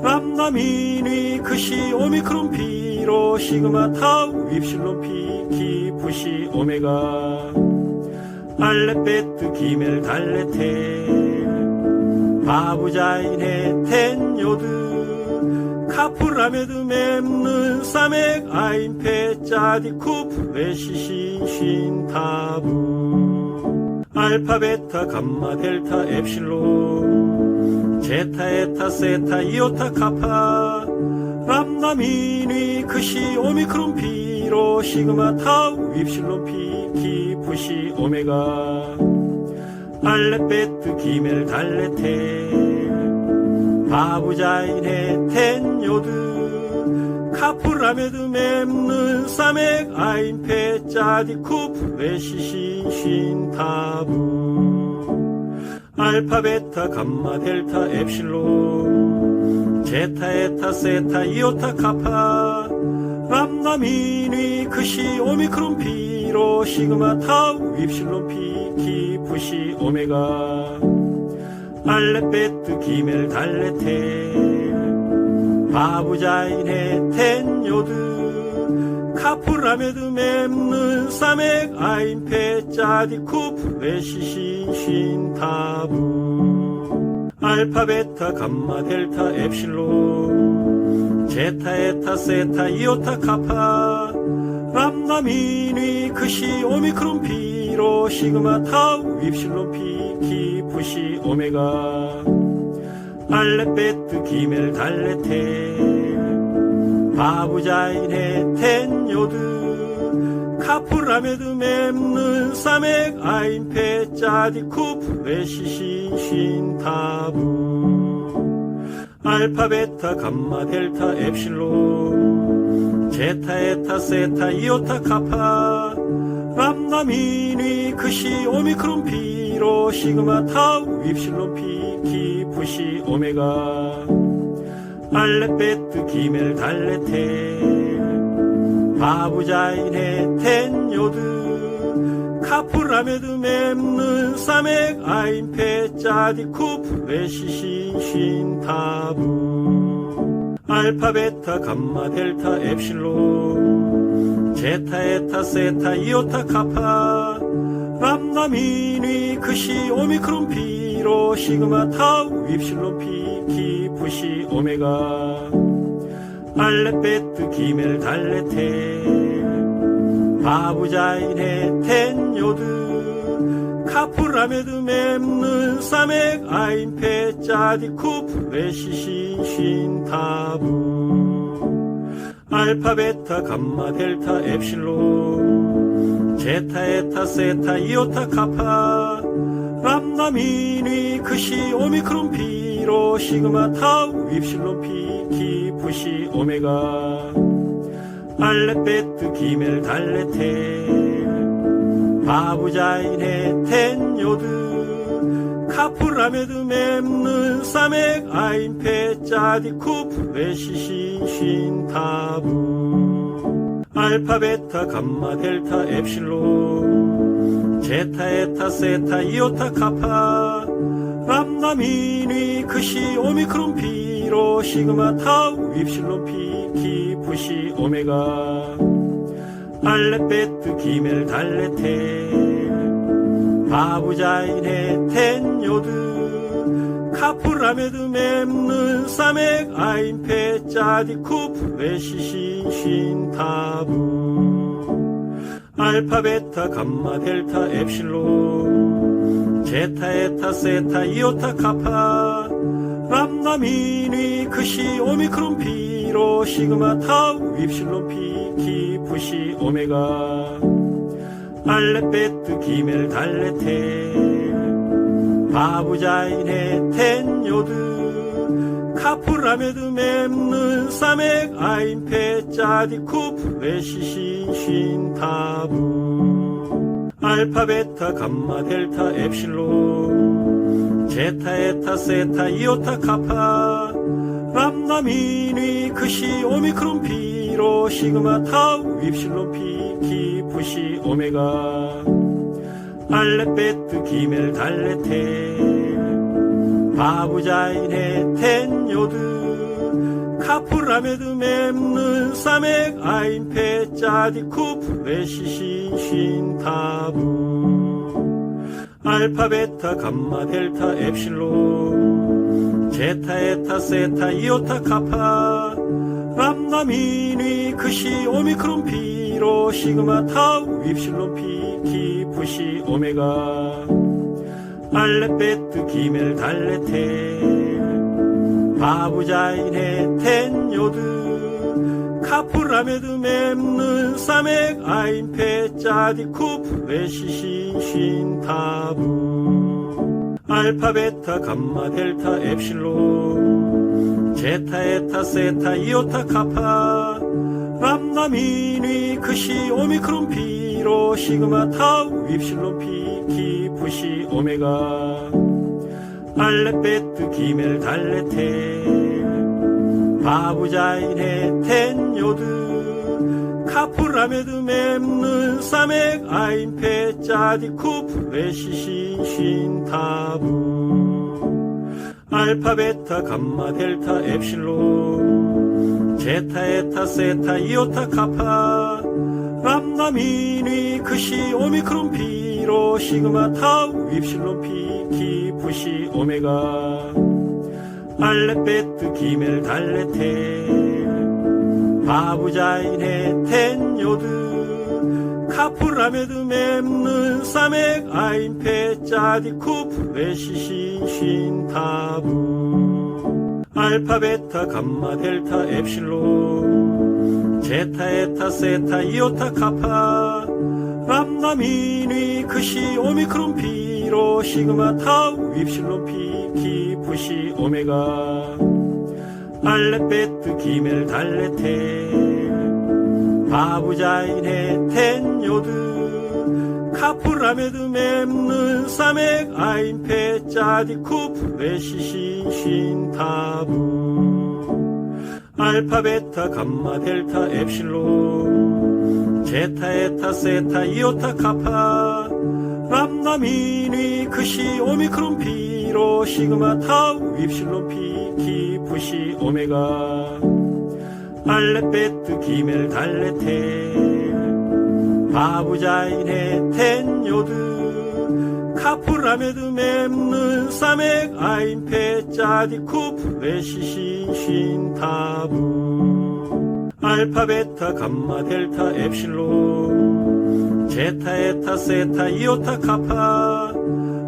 람나미니 크시 오미크론 피로 시그마 타우 입실론 피 기프시 오메가 알레 베트 기멜 달레테 바부자인해 텐 요드 카프라메드 맴는 사맥 아인페 짜디 쿠프 레시신 신타부 알파 베타 감마 델타 엡실론 제타 에타 세타 이오타 카파 람나미니 크시 오미크론 피로 시그마 타우 입실론 피 기프시 오메가 알레 베트 기멜 달레테 바부자인해 텐 요드 카프라메드 맴는 사맥 아인페 짜디 쿠프 레시신 신타부 알파 베타 감마 델타 엡실론 제타 에타 세타 이오타 카파 람나미니 크시 오미크론 피로 시그마 타우 입실론 피 기프시 오메가 알레 베트 기멜 달레테 바부자인해 텐 요드 카프라메드 맴는 사맥 아인페 짜디 쿠프 레시신 신타부 알파 베타 감마 델타 엡실론 제타 에타 세타 이오타 카파 람나미니 크시 오미크론 피로 시그마 타우 입실론 피 기프시 오메가 알레 베트 기멜 달레테 바부자인해 텐 요드 카프라메드 맵는 사맥 아인페 짜디 쿠프레시 신신타부 알파 베타 감마 델타 엡실론 제타 에타 세타 이오타 카파 람다 미니 크시 오미크론 피로 시그마 타우 윕실론 피 키프시 오메가 알레 베트 기멜 달레테 바부자인의 텐요드 카프라메드 맵는 사맥 아인페 짜디 쿠프레시 신신타부 알파 베타 감마 델타 엡실론 제타 에타 세타 이오타 카파 람다 미니 크시 오미크론 피로 시그마 타우 윕실론 피 키프시 오메가 알레 베트 기멜 달레테 바부자인의 텐요드 카프라메드 맵는 사맥 아인페 짜디 쿠프레시 신신타부 알파 베타 감마 델타 엡실론 제타 에타 세타 이오타 카파 람다 미니 크시 오미크론 피로 시그마 타우 윕실론 피 키프시 오메가 알레 베트 기멜 달레테 바부자인의 텐요드 카프라메드 맵는 사맥 아인페 짜디 쿠프레시 신신타부 알파 베타 감마 델타 엡실론 제타 에타 세타 이오타 카파 람다 미니 크시 오미크론 피로 시그마 타우 윕실론 피 키프시 오메가 알레 베트 기멜 달레테 바부자인의 텐요드 카프라메드 맵는 사맥 아인페 짜디 쿠프레시 신신타부 알파 베타 감마 델타 엡실론 제타 에타 세타 이오타 카파 람다 미니 크시 오미크론 피로 시그마 타우 윕실론 피 키프시 오메가 알레 베트 기멜 달레테 바부자인의 텐요드 카프라메드 맵는 사맥 아인페 짜디 쿠프레시 신신타부 알파 베타 감마 델타 엡실론 제타 에타 세타 이오타 카파 람다 미니 크시 오미크론 피로 시그마 타우 윕실론 피 키프시 오메가 알레 베트 기멜 달레테 바부자인의 텐요드 카프라메드 맵는 사맥 아인페 짜디 쿠프레시 신신타부 알파 베타 감마 델타 엡실론 제타 에타 세타 이오타 카파 람다 미니 크시 오미크론 피로 시그마 타우 윕실론 피 키프시 오메가 알레 베트 기멜 달레테 바부자인의 텐요드 카프라메드 맵는 사맥 아인페 짜디 쿠프레시 신신타부 알파 베타 감마 델타 엡실론 제타 에타 세타 이오타 카파 람다 미니 크시 오미크론 피로 시그마 타우 윕실론 피 키프시 오메가 알레 베트 기멜 달레테 바부자인의 텐요드 카프라메드 맵는 사맥 아인페 짜디 쿠프레시 신신타부 알파 베타 감마 델타 엡실론 제타 에타 세타 이오타 카파 람다 미니 크시 오미크론 피로 시그마 타우 윕실론 피 키프시 오메가 알레 베트 기멜 달레테 바부자인의 텐요드 카프라메드 맵는 사맥 아인페 짜디 쿠프레시 신신타부 알파 베타 감마 델타 엡실론 제타 에타 세타 이오타 카파 람나미니 크시 오미크론 피로 시그마 타우 윕실론 피 기프시 오메가 알렛 베트 기멜 달레테 바부자인의 텐 요드 카프라메드 맴는 사맥 아인페 짜디 쿠프 레시신 신타부 알파 베타 감마 델타 엡실론 제타 에타 세타 이오타 카파 람나미니 크시 오미크론 피로 시그마 타우 윕실론 피 기프시 오메가 알렛 베트 기멜 달레테 바부자인의 텐 요드 카프라메드 맴는 사맥 아인페 짜디 쿠프 레시신 신타부 알파 베타 감마 델타 엡실론 제타 에타 세타 이오타 카파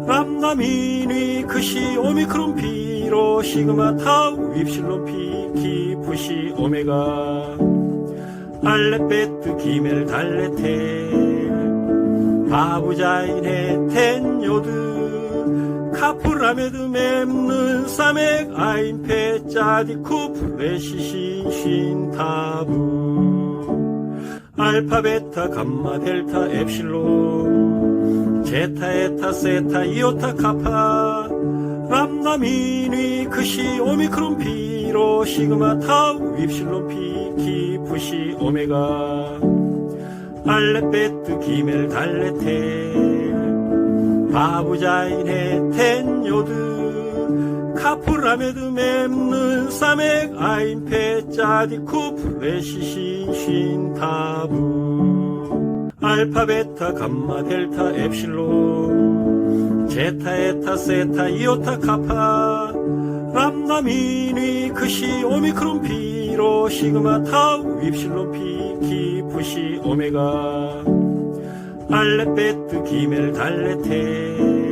람나미니 크시 오미크론 피로 시그마 타우 윕실론 피 기프시 오메가 알렛 베트 기멜 달레테 바부자인의 텐 요드 카프라메드 맴는 사맥 아인페 짜디 쿠프 레시신 신타부 알파 베타 감마 델타 엡실론 제타 에타 세타 이오타 카파 람나미니 크시 오미크론 피로 시그마 타우 윕실론 피 기프시 오메가 알렛 베트 기멜 달레테 바부자인의 텐 요드 카프라메드 맴는 사맥 아인페 짜디 쿠프 레시신 신타부 알파 베타 감마 델타 엡실론 제타 에타 세타 이오타 카파 람나미니 크시 오미크론 피로 시그마 타우 윕실론 피 기프시 오메가 알렛 베트 기멜 달레테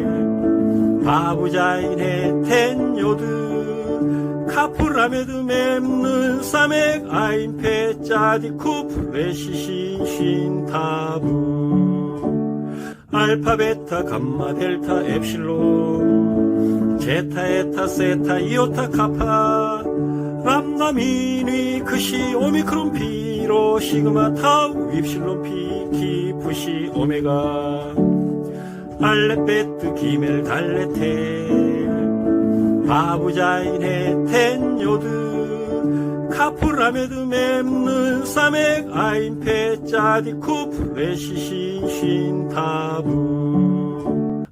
바부자인의 텐 요드 카프라메드 맴는 사맥 아인페 짜디 쿠프 레시신 신타부 알파 베타 감마 델타 엡실론 제타 에타 세타 이오타 카파 람나미니 크시 오미크론 피로 시그마 타우 윕실론 피 기프시 오메가 알렛 베트 기멜 달레테 바부자인의 텐 요드 카프라메드 맴는 사맥 아인페 짜디 쿠프 레시신 신타부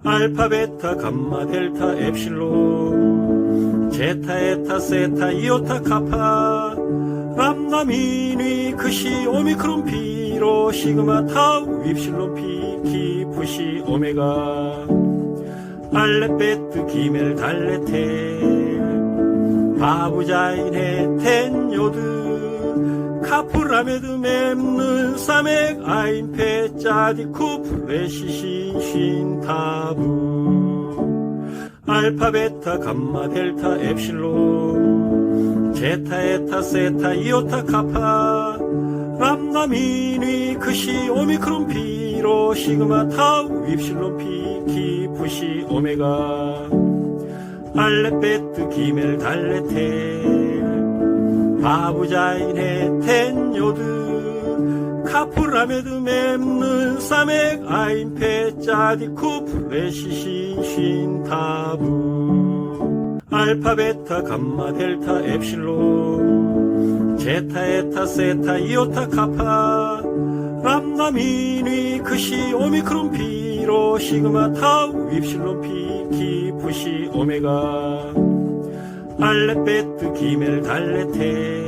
알파 베타 감마 델타 엡실론 제타 에타 세타 이오타 카파 람나미니 크시 오미크론 피로 시그마 타우 윕실론 피 기프시 오메가 알렛 베트 기멜 달레테 바부자인의 텐 요드 카프라메드 맴는 사맥 아인페 짜디 쿠프 레시신 신타부 알파 베타 감마 델타 엡실론 제타 에타 세타 이오타 카파 람나미니 크시 오미크론 피로 시그마 타우 윕실론 피 기프시 오메가 알렛 베트 기멜 달레테 바부자인의 텐 요드 카프라메드 맴는 사맥 아인페 짜디 쿠프 레시신 신타부 알파 베타 감마 델타 엡실론 제타 에타 세타 이오타 카파 람나미니 크시 오미크론 피로 시그마 타우 윕실론 피 기프시 오메가 알렛 베트 기멜 달레테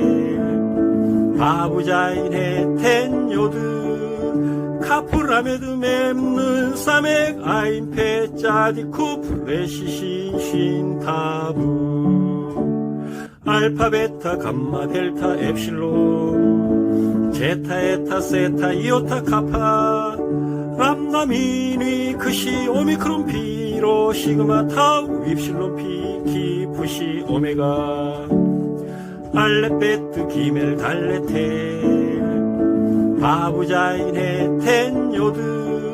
바부자인의 텐 요드 카프라메드 맴는 사맥 아인페 짜디 쿠프 레시신 신타부 알파 베타 감마 델타 엡실론 제타 에타 세타 이오타 카파 람나미니 크시 오미크론 피로 시그마 타우 윕실론 피 기프시 오메가 알렛 베트 기멜 달레테 바부자인의 텐 요드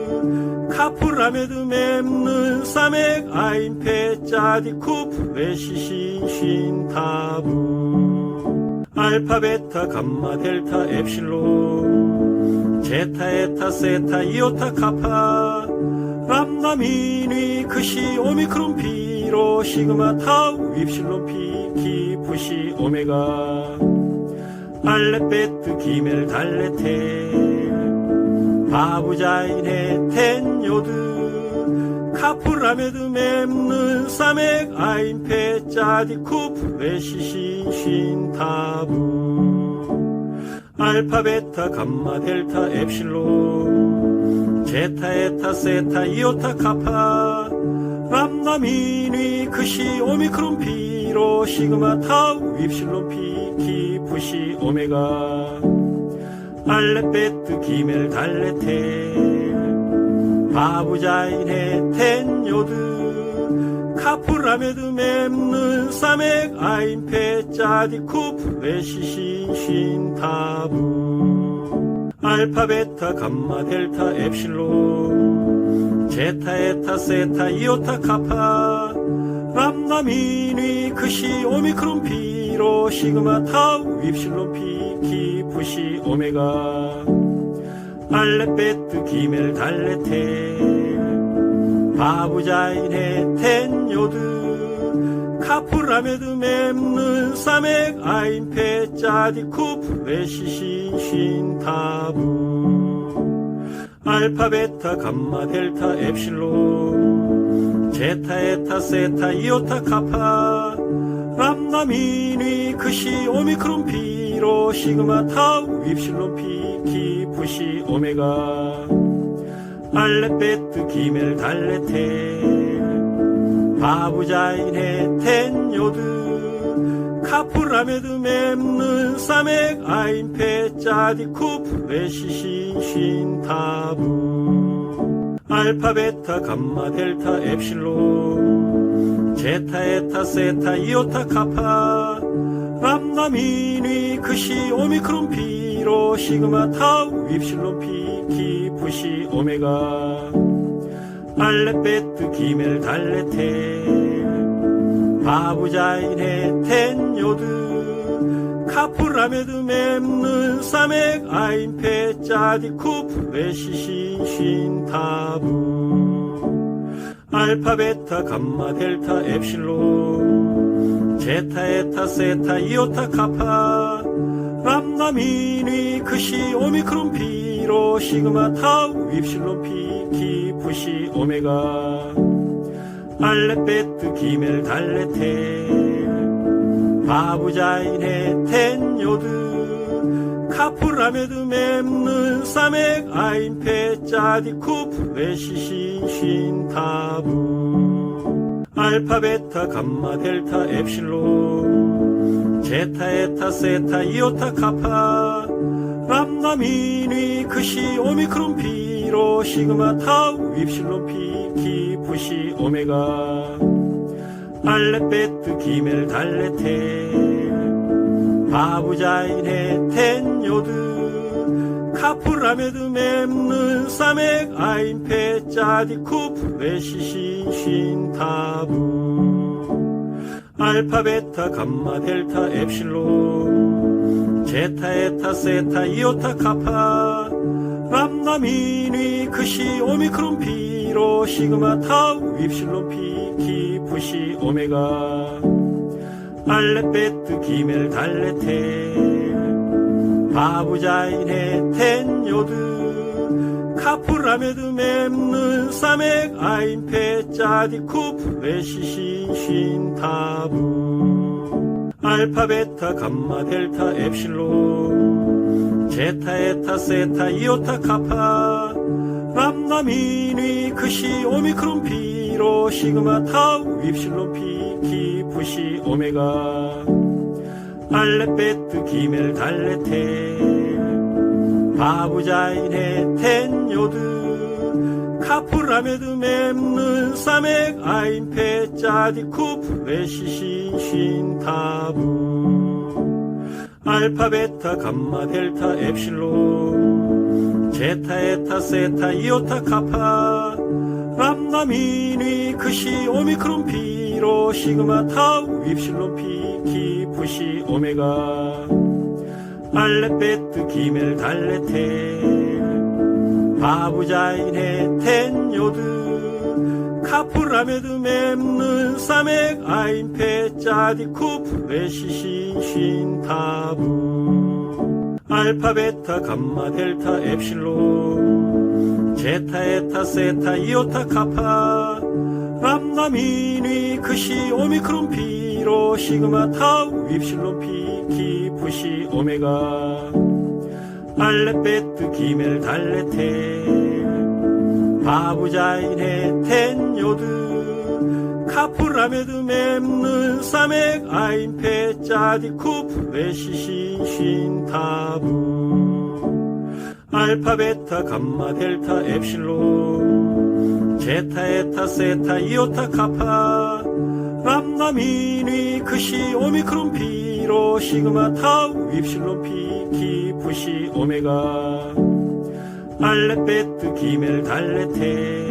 카프라메드 맵는 사맥 아인페 짜디 쿠프레시시 쉰타부 알파 베타 감마 델타 엡실론 제타 에타 세타 이오타 카파 람다 미니 크시 오미크론 피로 시그마 타우 윕실론 피 키프시 오메가 알레 베트 기멜 달레테 바부자인의 텐요드 카프라메드 맵는 사맥 아인페 짜디 쿠프레시시 쉰타부 알파 베타 감마 델타 엡실론 제타 에타 세타 이오타 카파 람다 미니 크시 오미크론 피로 시그마 타우 윕실론 피 키프시 오메가 알레 베트 기멜 달레테 바부자인의 텐요드 카프라메드 맵는 사맥 아인페 짜디 쿠프레시시 쉰타부 알파 베타 감마 델타 엡실론 제타 에타 세타 이오타 카파 람다 미니 크시 오미크론 피로 시그마 타우 윕실론 피 키프시 오메가 알레 베트 기멜 달레테 바부자인의 텐요드 카프라메드 맵는 사맥 아인페 짜디 쿠프레시시 쉰타부 알파 베타 감마 델타 엡실론 제타 에타 세타 이오타 카파 람다 미니 크시 오미크론 피로 시그마 타우 윕실론 피 키프시 오메가 알레 베트 기멜 달레테 바부자인의 텐요드 카프라메드 맵는 사맥 아인페 짜디 쿠프레시시 쉰타부 알파 베타 감마 델타 엡실론 제타 에타 세타 이오타 카파 람다 미니 크시 오미크론 피로 시그마 타우 윕실론 피 키프시 오메가 알레 베트 기멜 달레테 바부자인의 텐요드 카프라메드 맵는 사맥 아인페 짜디 쿠프레시시 쉰타부 알파 베타 감마 델타 엡실론 제타 에타 세타 이오타 카파 람다 미니 크시 오미크론 피로 시그마 타우 윕실론 피 키프시 오메가 알레 베트 기멜 달레테 바부자인의 텐요드 카프라메드 맵는 사맥 아인페 짜디 쿠프레시시 쉰타부 알파 베타 감마 델타 엡실론 제타 에타 세타 이오타 카파 람다 미니 크시 오미크론 피로 시그마 타우 윕실론 피 키프시 오메가 알레 베트 기멜 달레테 바부자인의 텐요드 카프라메드 맵는 사맥 아인페 짜디 쿠프레시시 쉰타부 알파 베타 감마 델타 엡실론 제타 에타 세타 이오타 카파 람다 미니 크시 오미크론 피로 시그마 타우 윕실론 피 키프시 오메가 알레 베트 기멜 달레테 바부자인의 텐요드 카프라메드 맵는 사맥 아인페 짜디 쿠프레시시 쉰타부 알파 베타 감마 델타 엡실론 제타 에타 세타 이오타 카파 람다 미니 크시 오미크론 피로 시그마 타우 윕실론 피 키프시 오메가 알레 베트 기멜 달레테 바부자인의 텐요드 카프라메드 맵는 사맥 아인페 짜디 쿠프레시시 쉰타부 알파 베타 감마 델타 엡실론 제타 에타 세타 이오타 카파 람다 미니 크시 오미크론 피로 시그마 타우 윕실론 피 기프시 오메가 알레 베트 기멜 달레 테 바부자인헤 텐 요드 카프라메드 맴는 사맥 아인페 짜디 쿠프레 시신 쉰 타부 알파 베타 감마 델타 엡실론 제타 에타 세타 이오타 카파 람다 미니 크시 오미크론 피로 시그마 타우 윕실론 피 기프시 오메가 알레 베트 기멜 달레 테 바부자인헤 텐 요드 카프라메드 맴는 사맥 아인페 짜디 쿠프레 시신 쉰 타부 알파 베타 감마 델타 엡실론 제타 에타 세타 이오타 카파 람다 미니 크시 오미크론 피로 시그마 타우 윕실론 피 기프시 오메가 알레 베트 기멜 달레 테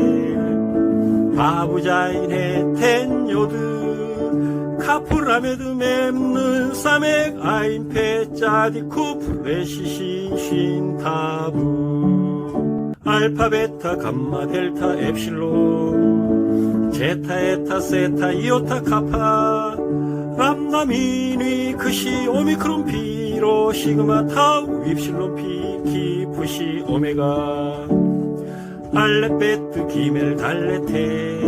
바부자인헤 텐 요드 카프라메드 맴는 사맥 아인페 짜디 쿠프레 시신 쉰 타부 알파 베타 감마 델타 엡실론 제타 에타 세타 이오타 카파 람다 미니 크시 오미크론 피로 시그마 타우 윕실론 피 기프시 오메가 알레 베트 기멜 달레 테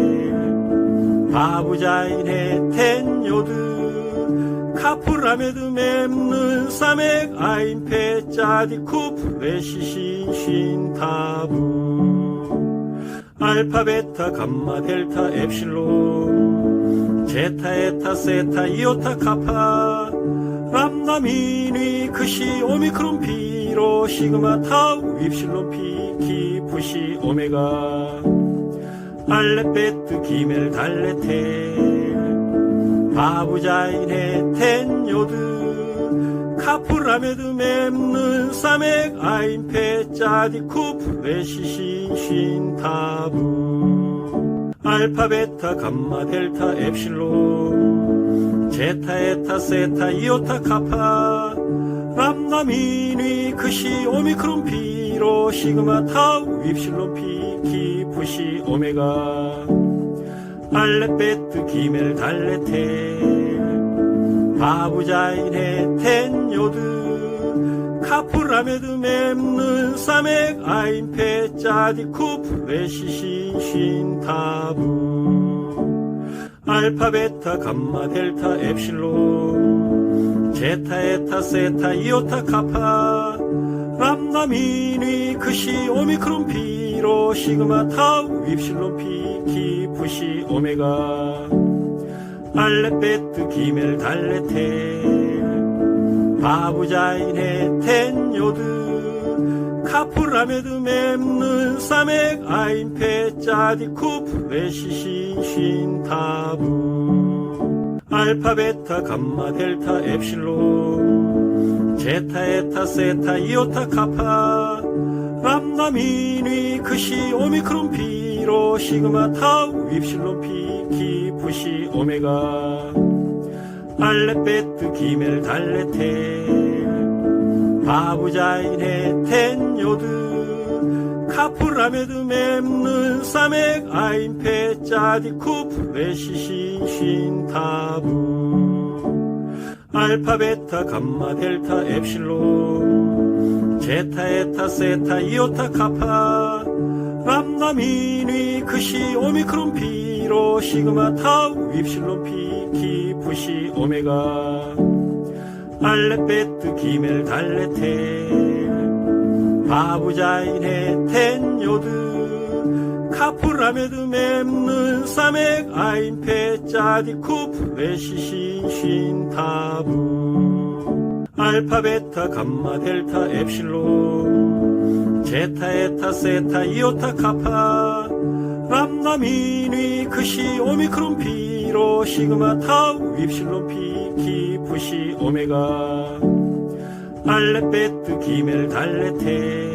바부자인헤 텐 요드 카프라메드 맴는 사맥 아인페 짜디 쿠프레 시신 쉰 타부 알파 베타 감마 델타 엡실론 제타 에타 세타 이오타 카파 람다 미니 크시 오미크론 피로 시그마 타우 윕실론 피 기프시 오메가 알레 베트 기멜 달레 테 바부자인헤 텐 요드 카프라메드 맴는 사맥 아인페 짜디 쿠프레 시신 쉰 타부 알파 베타 감마 델타 엡실론 제타 에타 세타 이오타 카파 람다 미니 크시 오미크론 피로 시그마 타우 윕실론 피 기프시 오메가 알레 베트 기멜 달레 테 바부자인헤 텐 요드 카프라메드 맴는 사맥 아인페 짜디 쿠프레 시신 쉰 타부 알파 베타 감마 델타 엡실론 제타 에타 세타 이오타 카파 람다 미니 크시 오미크론 피로 시그마 타우 윕실론 피 기프시 오메가 알레 베트 기멜 달레 테 바부자인헤 텐 요드 카프라메드 맴는 사맥 아인페 짜디 쿠프레 시신 쉰 타부 알파 베타 감마 델타 엡실론 제타 에타 세타 이오타 카파 람다 미니 크시 오미크론 피로 시그마 타우 윕실론 피 기프시 오메가 알레 베트 기멜 달레 테 바부자인헤 텐 요드 카프라메드 맴는 사맥 아인페 짜디 쿠프레 시신 쉰 타부 알파 베타 감마 델타 엡실론 제타 에타 세타 이오타 카파 람다 미니 크시 오미크론 피로 시그마 타우 윕실론 피 기프시 오메가 알레 베트 기멜 달레 테 바부자인헤 텐 요드 카프라메드 맴는 사맥 아인페 짜디 쿠프레 시신 쉰 타부 알파 베타 감마 델타 엡실론 제타 에타 세타 이오타 카파 람다 미니 크시 오미크론 피로 시그마 타우 윕실론 피 기프시 오메가 알레 베트 기멜 달레 테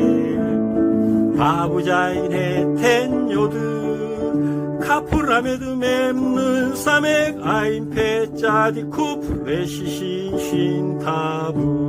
바부자인헤 텐 요드 카프라메드 맵는 사맥 아인 페짜디 쿠프레시 신신타부